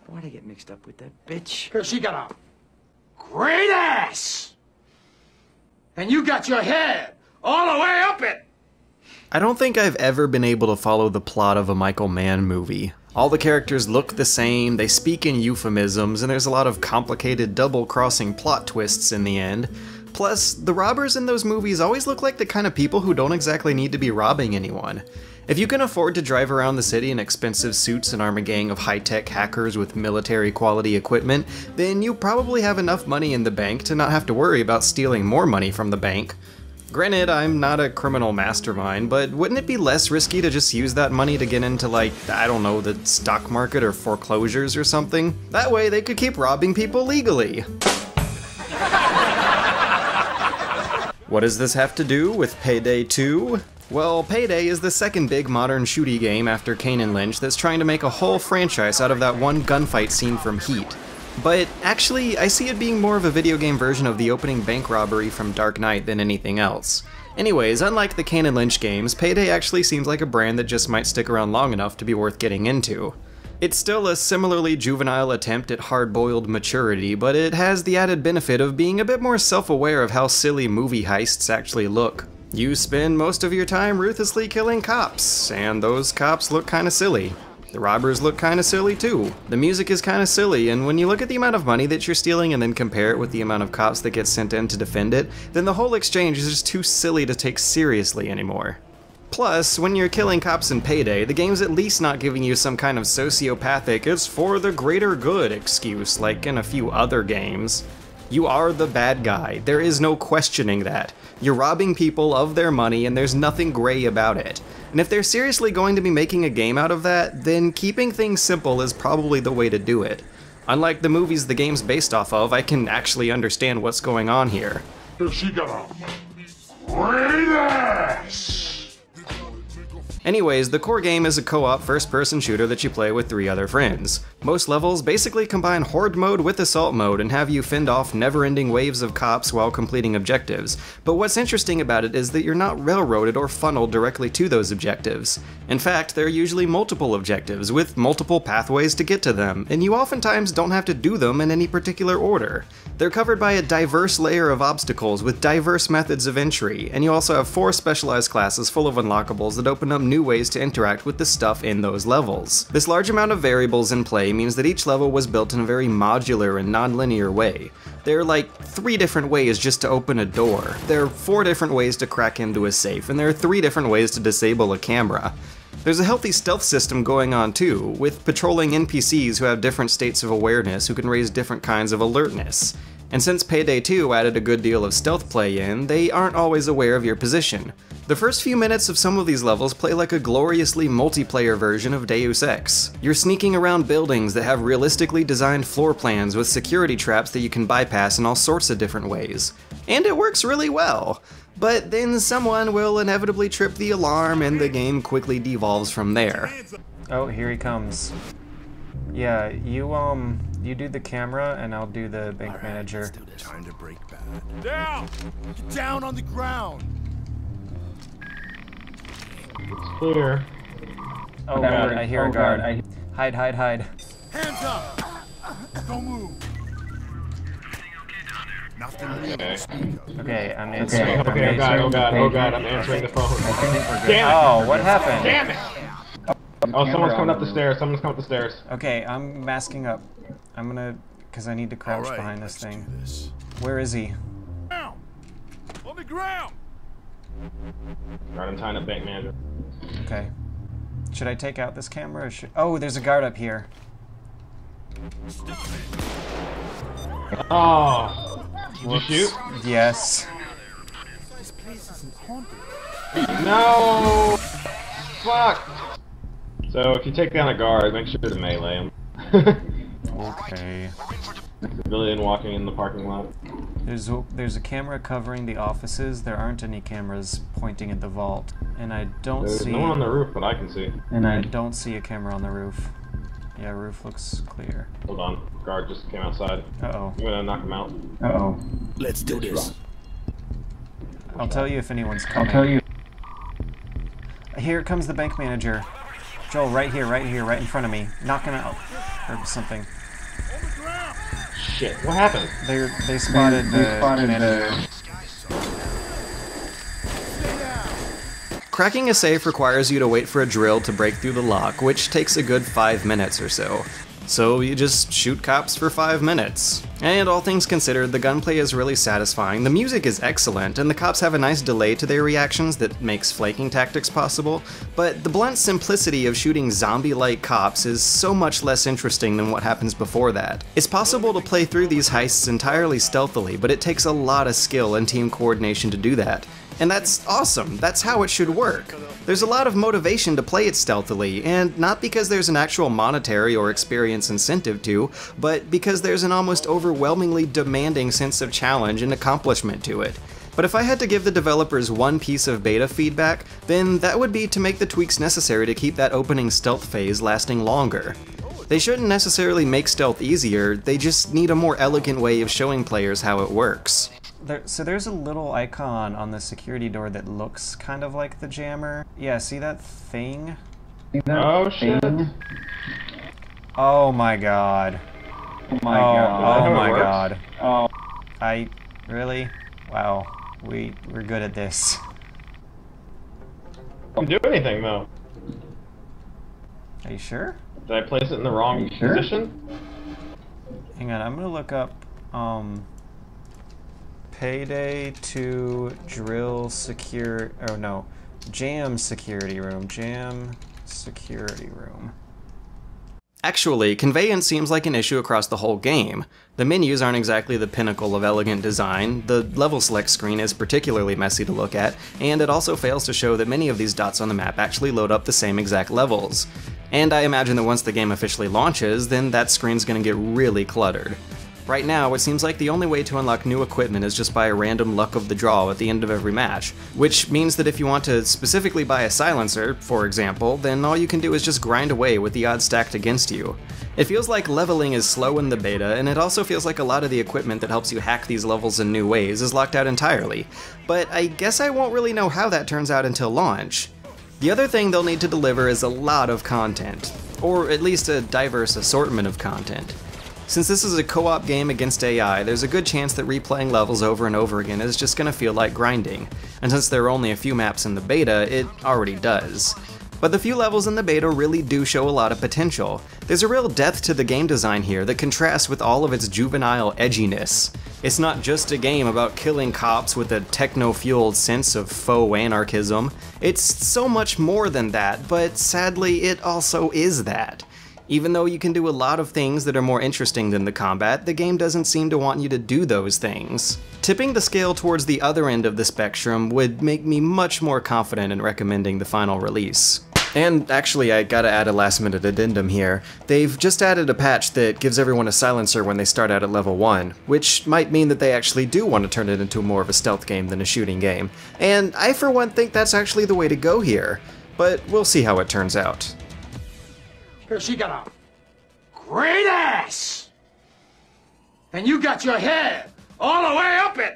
Why'd I get mixed up with that bitch? Because she got a great ass! And you got your head all the way up it! I don't think I've ever been able to follow the plot of a Michael Mann movie. All the characters look the same, they speak in euphemisms, and there's a lot of complicated double-crossing plot twists in the end. Plus, the robbers in those movies always look like the kind of people who don't exactly need to be robbing anyone. If you can afford to drive around the city in expensive suits and arm a gang of high-tech hackers with military-quality equipment, then you probably have enough money in the bank to not have to worry about stealing more money from the bank. Granted, I'm not a criminal mastermind, but wouldn't it be less risky to just use that money to get into, like, I don't know, the stock market or foreclosures or something? That way they could keep robbing people legally. What does this have to do with Payday 2? Well, Payday is the second big modern shooty game after Kane and Lynch that's trying to make a whole franchise out of that one gunfight scene from Heat. But actually, I see it being more of a video game version of the opening bank robbery from Dark Knight than anything else. Anyways, unlike the Kane and Lynch games, Payday actually seems like a brand that just might stick around long enough to be worth getting into. It's still a similarly juvenile attempt at hard-boiled maturity, but it has the added benefit of being a bit more self-aware of how silly movie heists actually look. You spend most of your time ruthlessly killing cops, and those cops look kinda silly. The robbers look kinda silly too. The music is kinda silly, and when you look at the amount of money that you're stealing and then compare it with the amount of cops that get sent in to defend it, then the whole exchange is just too silly to take seriously anymore. Plus, when you're killing cops in Payday, the game's at least not giving you some kind of sociopathic "it's for the greater good" excuse like in a few other games. You are the bad guy, there is no questioning that. You're robbing people of their money and there's nothing gray about it. And if they're seriously going to be making a game out of that, then keeping things simple is probably the way to do it. Unlike the movies the game's based off of, I can actually understand what's going on here. She got a great ass! Anyways, the core game is a co-op first-person shooter that you play with 3 other friends. Most levels basically combine Horde mode with Assault mode and have you fend off never-ending waves of cops while completing objectives, but what's interesting about it is that you're not railroaded or funneled directly to those objectives. In fact, there are usually multiple objectives, with multiple pathways to get to them, and you oftentimes don't have to do them in any particular order. They're covered by a diverse layer of obstacles with diverse methods of entry, and you also have 4 specialized classes full of unlockables that open up new ways to interact with the stuff in those levels. This large amount of variables in play means that each level was built in a very modular and non-linear way. There are like 3 different ways just to open a door, there are 4 different ways to crack into a safe, and there are 3 different ways to disable a camera. There's a healthy stealth system going on too, with patrolling NPCs who have different states of awareness who can raise different kinds of alertness. And since Payday 2 added a good deal of stealth play in, they aren't always aware of your position. The first few minutes of some of these levels play like a gloriously multiplayer version of Deus Ex. You're sneaking around buildings that have realistically designed floor plans with security traps that you can bypass in all sorts of different ways. And it works really well. But then someone will inevitably trip the alarm and the game quickly devolves from there. Oh, here he comes. Yeah, you do the camera and I'll do the bank manager. Time to break bad. Down! Get down on the ground! It's clear. Oh god, I hear a guard. Hide, hide, hide. Hands up! Don't move! Okay, I'm answering. Okay, oh god, I'm answering the phone. Damn it! Oh, what happened? Damn it! Oh, someone's coming up the stairs, Okay, I'm masking up. I'm gonna, cause I need to crouch behind this thing. Where is he? Down! On the ground! Right, I'm tying up bank manager. Okay. Should I take out this camera or should... Oh, there's a guard up here. Oh! Did you shoot? Yes. No! Fuck! So if you take down a guard, make sure to melee him. Okay. Civilian walking in the parking lot. There's a camera covering the offices. There aren't any cameras pointing at the vault, and I don't see. There's no one on the roof, but I can see. And I don't see a camera on the roof. Yeah, roof looks clear. Hold on, guard just came outside. Uh-oh. I'm gonna knock him out. Uh-oh. Let's do this. I'll tell you if anyone's coming. Here comes the bank manager. Joel, right here, right in front of me. Knock him out. Or something. Shit, what happened? They spotted the... Cracking a safe requires you to wait for a drill to break through the lock, which takes a good 5 minutes or so. So you just shoot cops for 5 minutes. And all things considered, the gunplay is really satisfying, the music is excellent, and the cops have a nice delay to their reactions that makes flanking tactics possible, but the blunt simplicity of shooting zombie-like cops is so much less interesting than what happens before that. It's possible to play through these heists entirely stealthily, but it takes a lot of skill and team coordination to do that. And that's awesome, that's how it should work. There's a lot of motivation to play it stealthily, and not because there's an actual monetary or experience incentive to, but because there's an almost overwhelmingly demanding sense of challenge and accomplishment to it. But if I had to give the developers one piece of beta feedback, then that would be to make the tweaks necessary to keep that opening stealth phase lasting longer. They shouldn't necessarily make stealth easier, they just need a more elegant way of showing players how it works. So there's a little icon on the security door that looks kind of like the jammer. Yeah, see that thing? Oh shit. Oh my god. Oh my god. Oh my god. Oh. Really? Wow. We're good at this. Didn't do anything though. Are you sure? Did I place it in the wrong position? Hang on, I'm gonna look up, Payday to drill secure, oh no, jam security room, Actually, conveyance seems like an issue across the whole game. The menus aren't exactly the pinnacle of elegant design, the level select screen is particularly messy to look at, and it also fails to show that many of these dots on the map actually load up the same exact levels. And I imagine that once the game officially launches, then that screen's gonna get really cluttered. Right now, it seems like the only way to unlock new equipment is just by a random luck of the draw at the end of every match, which means that if you want to specifically buy a silencer, for example, then all you can do is just grind away with the odds stacked against you. It feels like leveling is slow in the beta, and it also feels like a lot of the equipment that helps you hack these levels in new ways is locked out entirely, but I guess I won't really know how that turns out until launch. The other thing they'll need to deliver is a lot of content, or at least a diverse assortment of content. Since this is a co-op game against AI, there's a good chance that replaying levels over and over again is just gonna feel like grinding, and since there are only a few maps in the beta, it already does. But the few levels in the beta really do show a lot of potential. There's a real depth to the game design here that contrasts with all of its juvenile edginess. It's not just a game about killing cops with a techno-fueled sense of faux anarchism. It's so much more than that, but sadly it also is that. Even though you can do a lot of things that are more interesting than the combat, the game doesn't seem to want you to do those things. Tipping the scale towards the other end of the spectrum would make me much more confident in recommending the final release. And actually, I gotta add a last-minute addendum here. They've just added a patch that gives everyone a silencer when they start out at level 1, which might mean that they actually do want to turn it into more of a stealth game than a shooting game. And I for one think that's actually the way to go here, but we'll see how it turns out. Here, she got a great ass! And you got your head all the way up it!